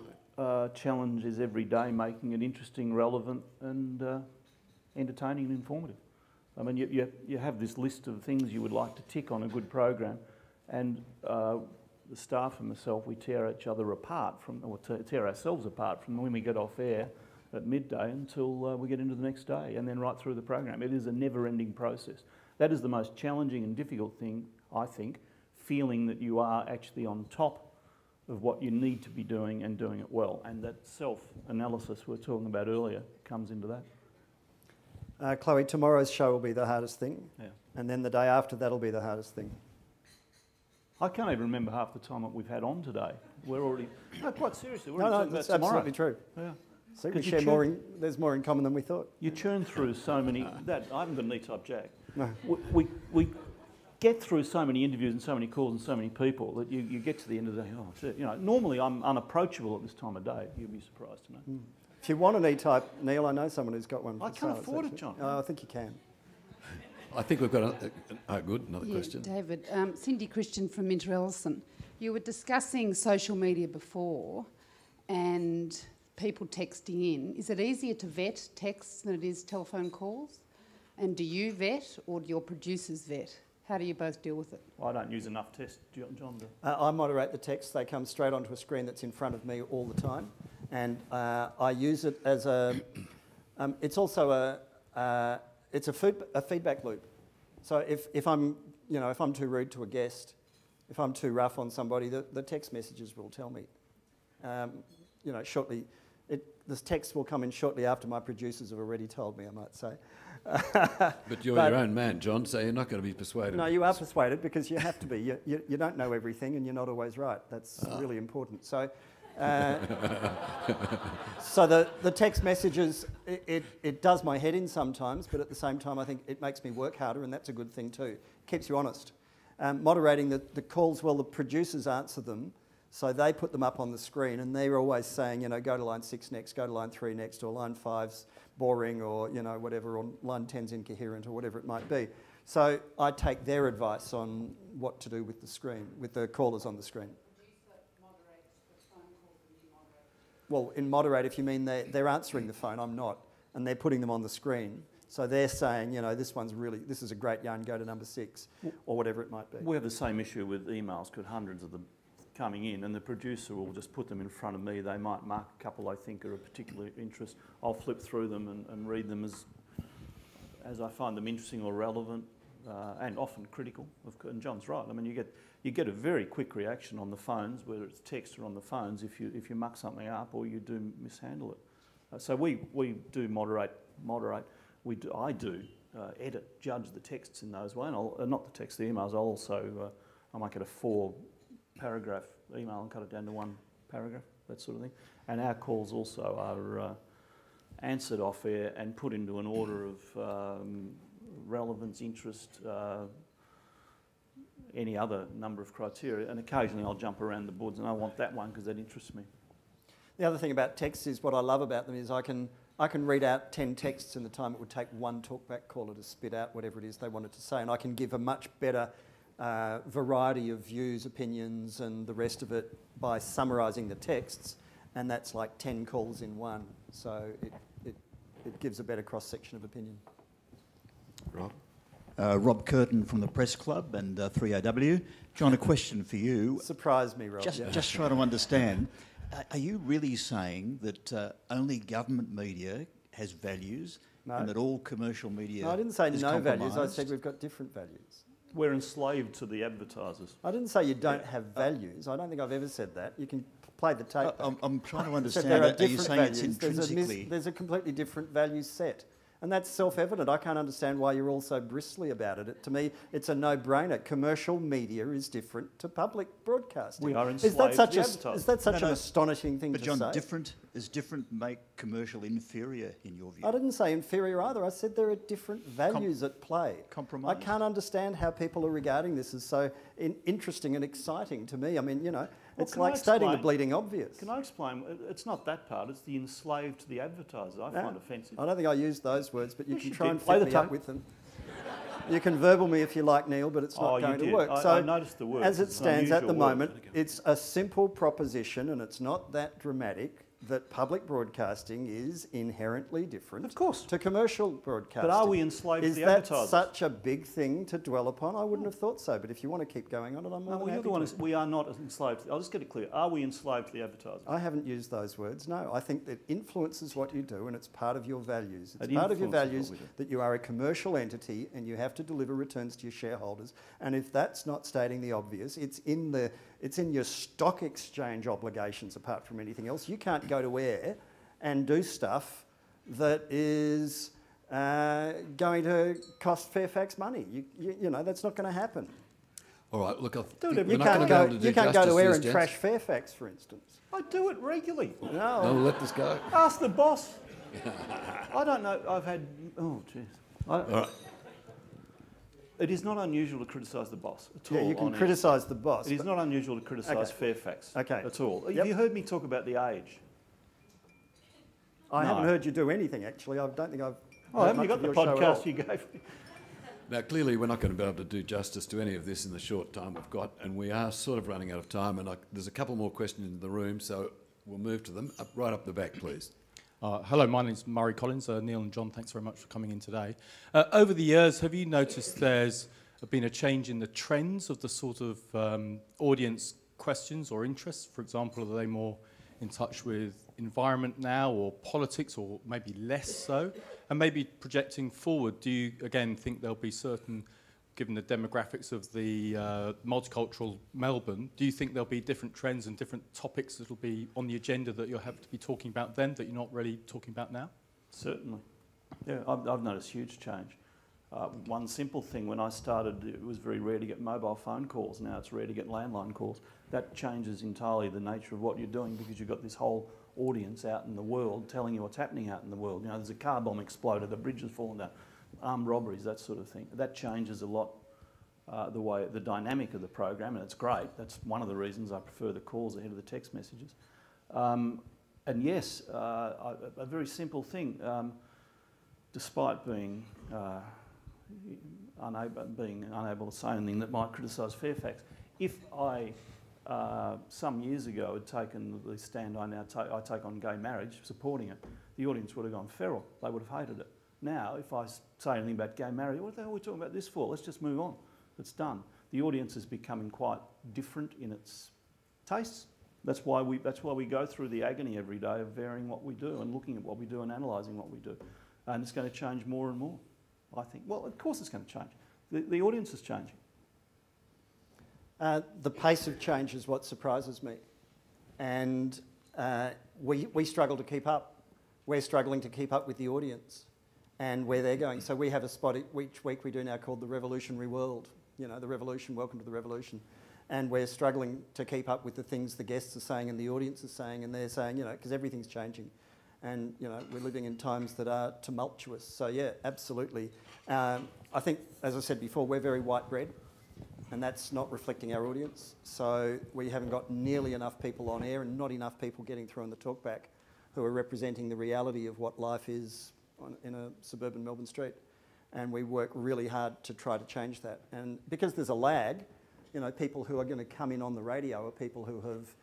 challenge is every day making it interesting, relevant and entertaining and informative. I mean, you have this list of things you would like to tick on a good program, and the staff and myself, we tear each other apart or tear ourselves apart from when we get off air at midday until we get into the next day, and then right through the program. It is a never-ending process. That is the most challenging and difficult thing, I think, feeling that you are actually on top of what you need to be doing and doing it well. And that self-analysis we were talking about earlier comes into that. Chloe, tomorrow's show will be the hardest thing, Yeah. and then the day after that'll be the hardest thing. I can't even remember half the time that we've had on today. We're already... No, quite seriously, we're No, already talking that's about tomorrow. absolutely true. Yeah. See, we 'Cause you share churn- more there's more in common than we thought. You churn through so many... I haven't got an E-type jack. No. We get through so many interviews and so many calls and so many people that you get to the end of the day, oh, shit. You know, normally I'm unapproachable at this time of day. You'd be surprised to know. If you want an E-type, Neil, I know someone who's got one. I for can't sale, afford it, actually. John. Oh, I think you can. I think we've got another Yeah, question. David, Cindy Christian from Inter-Ellison. You were discussing social media before and people texting in. Is it easier to vet texts than it is telephone calls? And do you vet or do your producers vet? How do you both deal with it? Well, I don't use enough tests, John. I moderate the text. They come straight onto a screen that's in front of me all the time. And I use it as a... it's also it's a feedback loop. So if I'm too rude to a guest, if I'm too rough on somebody, the text messages will tell me. Shortly, this text will come in shortly after my producers have already told me, I might say. But you're your own man, John, so you're not going to be persuaded. No, you are persuaded because you have to be. You don't know everything and you're not always right. That's really important. So, so the text messages, it does my head in sometimes, but at the same time I think it makes me work harder, and that's a good thing too. Keeps you honest. Moderating the calls, well, the producers answer them, so they put them up on the screen, and they're always saying, go to line 6 next, go to line 3 next, or line 5's boring, or whatever, or line 10's incoherent, or whatever it might be. So I take their advice on what to do with the screen, with the callers on the screen. Well, in moderate, if you mean they're answering the phone, I'm not, and they're putting them on the screen. So they're saying, this is a great yarn, go to number 6, or whatever it might be. We have the same issue with emails, got hundreds of them coming in, and the producer will just put them in front of me. They might mark a couple I think are of particular interest. I'll flip through them and read them as I find them interesting or relevant, and often critical. And John's right. I mean, you get a very quick reaction on the phones, whether it's text or on the phones, if you muck something up or you do mishandle it. So we do moderate. I do edit, judge the texts in those ways. And not the text, the emails. I'll also I might get a 4-paragraph email and cut it down to 1 paragraph, that sort of thing. And our calls also are answered off air and put into an order of relevance, interest, any other number of criteria. And occasionally I'll jump around the boards and I want that one because that interests me. The other thing about texts is what I love about them is I can read out 10 texts in the time it would take one talkback caller to spit out whatever it is they wanted to say, and I can give a much better variety of views, opinions and the rest of it by summarising the texts, and that's like 10 calls in one, so it gives a better cross-section of opinion. Rob? Rob Curtin from the Press Club and 3AW. John, a question for you. Surprise me, Rob. Just try to understand. Are you really saying that only government media has values and that all commercial media No, I didn't say is no values. I compromised? said we've got different values. We're enslaved to the advertisers. I didn't say you don't have values. I don't think I've ever said that. You can play the tape back. I'm trying to I said understand there are that. Are you different saying it's values. intrinsically... There's a completely different value set. And that's self-evident. I can't understand why you're all so bristly about it. To me, it's a no-brainer. Commercial media is different to public broadcasting. We are Is that enslaved such, to the advertisers. is that such an astonishing thing But to John, say? does different make commercial inferior in your view? I didn't say inferior either. I said there are different values at play. Compromise. I can't understand how people are regarding this as so interesting and exciting to me. I mean, you know, it's can like I stating the explain? bleeding obvious. Can I explain? It's not that part. It's the enslaved to the advertiser. I find offensive. I don't think I used those words, but you Yes, can you try did. and Play fit the me up tape. with them. You can verbal me if you like, Neil, but it's not You going to did. work. I noticed the words. As it It's an stands at the unusual word. moment, it's a simple proposition, and it's not that dramatic, that public broadcasting is inherently different Of course. to commercial broadcasting. But are we enslaved to Is the that advertisers? such a big thing to dwell upon? I wouldn't have thought so, but if you want to keep going on it, I'm more No, than well, you're happy the one. to. We are not enslaved. I'll just get it clear. Are we enslaved to the advertisers? I haven't used those words, no. I think that influences what you do and it's part of your values. It's It part of your influences values what we do. that you are a commercial entity and you have to deliver returns to your shareholders. And if that's not stating the obvious, it's in your stock exchange obligations apart from anything else. You can't go to air and do stuff that is going to cost Fairfax money. You know, that's not going to happen. All right, look, You can't go to air and trash Fairfax, for instance. I do it regularly. No, we'll let this go. Ask the boss. I don't know. I've had... Oh, jeez. All right. It is not unusual to criticise the boss at all. Yeah, you can on air. criticise the boss. It is but- not unusual to criticise Fairfax at all. Yep. Have you heard me talk about the age? I No. haven't heard you do anything, actually. I don't think I've... Oh, haven't you much got of the your show at all. podcast you gave me? Now, clearly, we're not going to be able to do justice to any of this in the short time we've got, and we are sort of running out of time, and there's a couple more questions in the room, so we'll move to them. Right up the back, please. Hello, my name's Murray Collins. Neil and John, thanks very much for coming in today. Over the years, have you noticed there's been a change in the trends of the sort of audience questions or interests? For example, are they more in touch with environment now or politics, or maybe less so? And maybe projecting forward, do you, again, think there'll be certain, given the demographics of the multicultural Melbourne, do you think there'll be different trends and different topics that will be on the agenda that you'll have to be talking about then that you're not really talking about now? Certainly. Yeah, I've noticed huge change. One simple thing, when I started, it was very rare to get mobile phone calls. Now it's rare to get landline calls. That changes entirely the nature of what you're doing, because you've got this whole audience out in the world telling you what's happening out in the world. You know, there's a car bomb exploded, a bridge has fallen down, armed robberies, that sort of thing. That changes a lot the dynamic of the program, and it's great. That's one of the reasons I prefer the calls ahead of the text messages. And yes, a very simple thing. Despite being unable to say anything that might criticise Fairfax, if I some years ago had taken the stand I take on gay marriage, supporting it, the audience would have gone feral. They would have hated it. Now, if I say anything about gay marriage, what the hell are we talking about this for? Let's just move on. It's done. The audience is becoming quite different in its tastes. That's why we go through the agony every day of varying what we do and looking at what we do and analysing what we do. And it's going to change more and more, I think. Well, of course it's going to change. The audience is changing. The pace of change is what surprises me. And we struggle to keep up. We're struggling to keep up with the audience and where they're going. So we have a spot each week we do now called The Revolutionary World. You know, the revolution, welcome to the revolution. And we're struggling to keep up with the things the guests are saying and the audience is saying, and they're saying, you know, because everything's changing. And, you know, we're living in times that are tumultuous. So, yeah, absolutely. I think, as I said before, we're very white bread, and that's not reflecting our audience. So we haven't got nearly enough people on air and not enough people getting through on the talkback who are representing the reality of what life is in a suburban Melbourne street. And we work really hard to try to change that. And because there's a lag, you know, people who are going to come in on the radio are people who have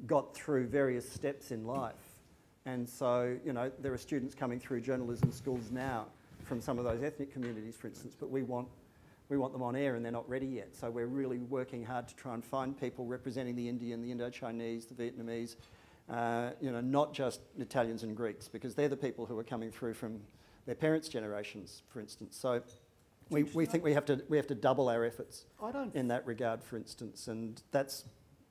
got through various steps in life. And so, you know, there are students coming through journalism schools now from some of those ethnic communities, for instance, but we want we want them on air and they're not ready yet. So we're really working hard to try and find people representing the Indian, the Indo-Chinese, the Vietnamese, not just Italians and Greeks, because they're the people who are coming through from their parents' generations, for instance. So we think we have to double our efforts in that regard, for instance, and that's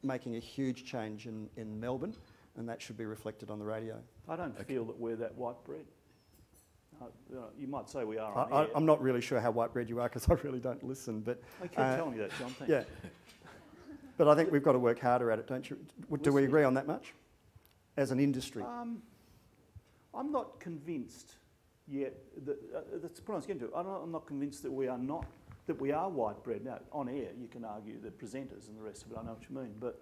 making a huge change in Melbourne, and that should be reflected on the radio. I don't feel that we're that white bread. You might say we are on air. I'm not really sure how white bread you are because I really don't listen. But I keep telling you that, John. Thanks. Yeah. But I think we've got to work harder at it, don't you? Do we agree on that much? As an industry? I'm not convinced yet. That's what I was getting to. I'm not convinced that we are white bread. Now, on air, you can argue the presenters and the rest of it. I know what you mean. But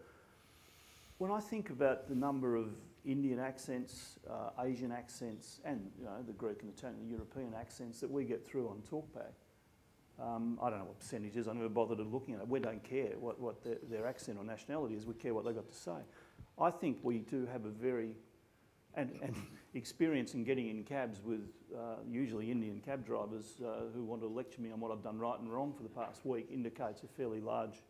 when I think about the number of Indian accents, Asian accents, and the Greek and Italian, the European accents that we get through on Talkback, I don't know what percentage is. I never bothered looking at it. We don't care what their accent or nationality is. We care what they've got to say. I think we do have a very and experience in getting in cabs with usually Indian cab drivers who want to lecture me on what I've done right and wrong for the past week indicates a fairly large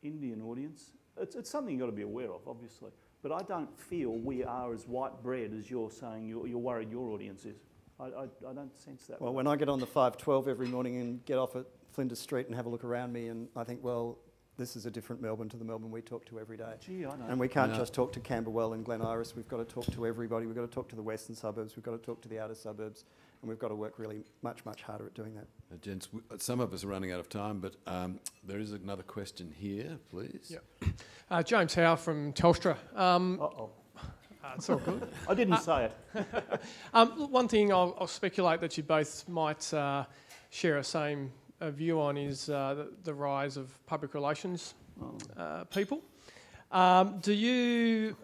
Indian audience. It's something you've got to be aware of, obviously. But I don't feel we are as white bread as you're saying you're worried your audience is. I don't sense that. Well, when I get on the 512 every morning and get off at Flinders Street and have a look around me, and I think, well, this is a different Melbourne to the Melbourne we talk to every day. Gee, I know. And we can't just talk to Camberwell and Glen Iris. We've got to talk to everybody. We've got to talk to the western suburbs. We've got to talk to the outer suburbs. And we've got to work really much, much harder at doing that. Gents, some of us are running out of time, but there is another question here, please. Yep. James Howe from Telstra. It's all good. I didn't say it. One thing I'll speculate that you both might share a same view on is the rise of public relations people. How do you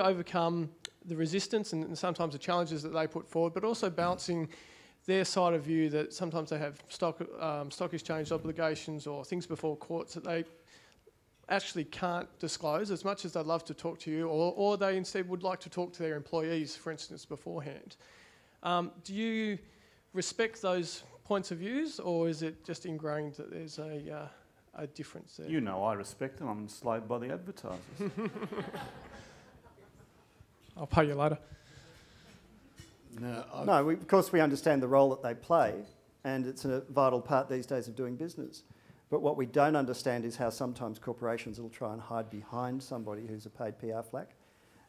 overcome the resistance and sometimes the challenges that they put forward, but also balancing their side of view that sometimes they have stock exchange obligations or things before courts that they actually can't disclose as much as they'd love to talk to you, or they instead would like to talk to their employees, for instance, beforehand. Do you respect those points of views, or is it just ingrained that there's a difference there? You know I respect them. I'm enslaved by the advertisers. I'll pay you later. No, of course we understand the role that they play, and it's a vital part these days of doing business. But what we don't understand is how sometimes corporations will try and hide behind somebody who's a paid PR flack.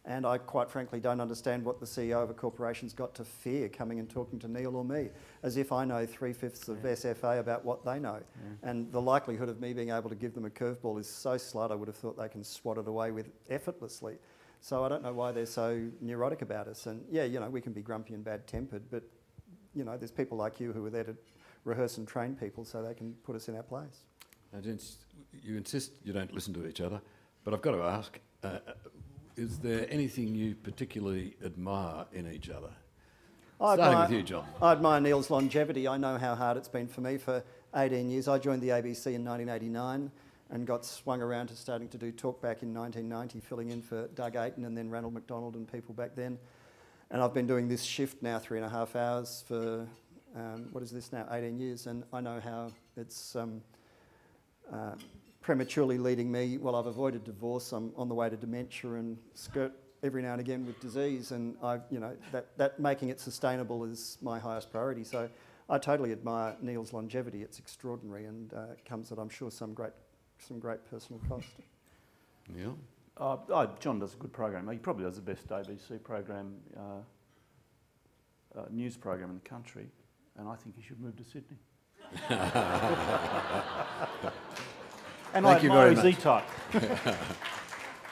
And I quite frankly don't understand what the CEO of a corporation's got to fear coming and talking to Neil or me, as if I know 3/5 of SFA about what they know. Yeah. And the likelihood of me being able to give them a curveball is so slight, I would have thought they can swat it away with effortlessly. So I don't know why they're so neurotic about us. And yeah, we can be grumpy and bad-tempered, but there's people like you who are there to rehearse and train people so they can put us in our place. Now, gents, you insist you don't listen to each other, but I've got to ask, is there anything you particularly admire in each other? Starting with you, John. I admire Neil's longevity. I know how hard it's been for me for 18 years. I joined the ABC in 1989 and got swung around to starting to do Talkback in 1990, filling in for Doug Ayton and then Ranald McDonald and people back then. And I've been doing this shift now 3.5 hours for, 18 years. And I know how it's prematurely leading me. Well, I've avoided divorce. I'm on the way to dementia and skirt every now and again with disease. And that making it sustainable is my highest priority. So I totally admire Neil's longevity. It's extraordinary and comes at, I'm sure, some great personal cost. Neil? John does a good program. He probably does the best ABC program, news program in the country, and I think he should move to Sydney. And thank you very much. E-type.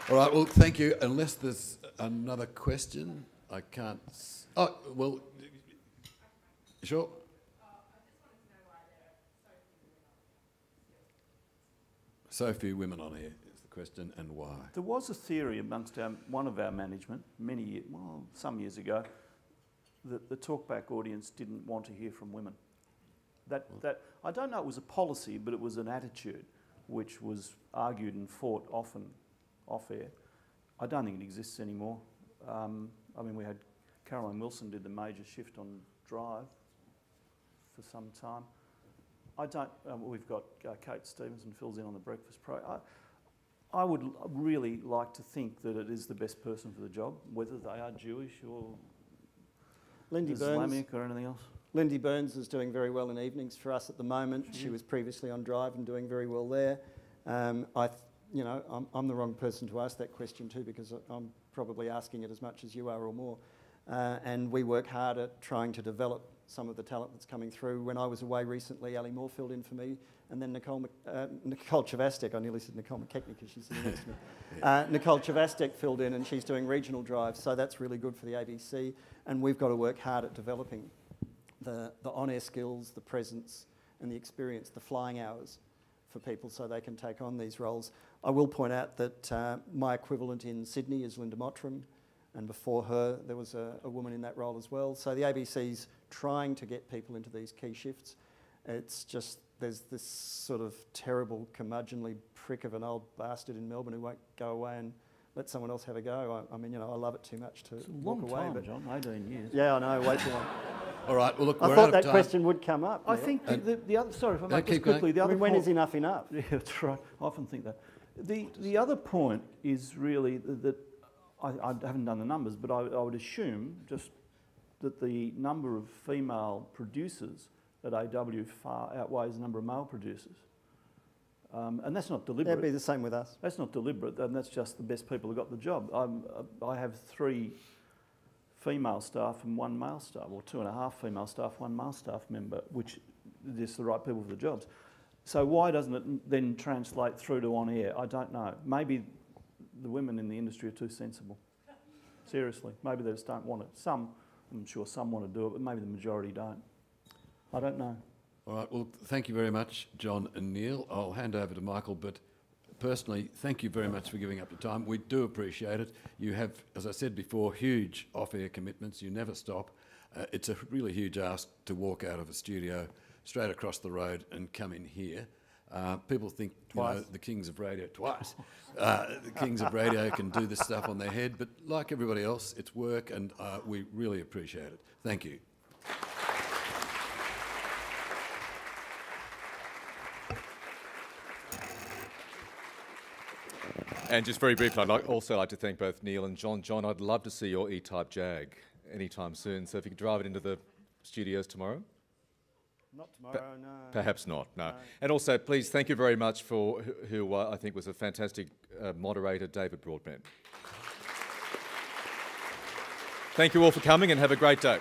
All right, well, thank you. Unless there's another question, I can't... Oh, well, sure. So few women on here is the question, and why? There was a theory amongst one of our management some years ago, that the Talkback audience didn't want to hear from women. That I don't know, it was a policy, but it was an attitude which was argued and fought often off-air. I don't think it exists anymore. We had Caroline Wilson did the major shift on Drive for some time. I don't. We've got Kate Stevenson fills in on the breakfast pro. I would really like to think that it is the best person for the job, whether they are Jewish or Islamic or anything else. Lindy Burns is doing very well in evenings for us at the moment. She was previously on Drive and doing very well there. I'm the wrong person to ask that question to, because I'm probably asking it as much as you are or more. And we work hard at trying to develop some of the talent that's coming through. When I was away recently, Ali Moore filled in for me, and then Nicole Chavastek, I nearly said Nicole McKechnie because she's sitting next to me. Nicole Chavastek filled in, and she's doing regional drives, so that's really good for the ABC. And we've got to work hard at developing the on-air skills, the presence and the experience, the flying hours for people so they can take on these roles. I will point out that my equivalent in Sydney is Linda Mottram, and before her there was a woman in that role as well. So the ABC's trying to get people into these key shifts. It's just there's this sort of terrible curmudgeonly prick of an old bastard in Melbourne who won't go away and let someone else have a go. I mean, I love it too much to walk away. But John, 18 years. Yeah, I know, way too long. All right, well, look, I thought that question would come up. I think the other, sorry if I make this quickly, the other when is enough enough? Yeah, that's right. I often think that. The other point is really that I haven't done the numbers, but I would assume just that the number of female producers at AW far outweighs the number of male producers. And that's not deliberate. That'd be the same with us. That's not deliberate, and that's just the best people who got the job. I have 3 female staff and 1 male staff, or 2.5 female staff, 1 male staff member, which are just the right people for the jobs. So why doesn't it then translate through to on air? I don't know. Maybe the women in the industry are too sensible. Seriously, maybe they just don't want it. I'm sure some want to do it, but maybe the majority don't. I don't know. All right, well, thank you very much, John and Neil. I'll hand over to Michael, but personally, thank you very much for giving up your time. We do appreciate it. You have, as I said before, huge off-air commitments. You never stop. It's a really huge ask to walk out of a studio straight across the road and come in here. People think the kings of radio, twice. The kings of radio can do this stuff on their head, but like everybody else, it's work, and we really appreciate it. Thank you. And just very briefly, I'd also like to thank both Neil and John. John, I'd love to see your E-Type Jag anytime soon, so if you could drive it into the studios tomorrow. Not tomorrow, no. Perhaps not, no. And also, please, thank you very much for who I think was a fantastic moderator, David Broadbent. Thank you all for coming, and have a great day.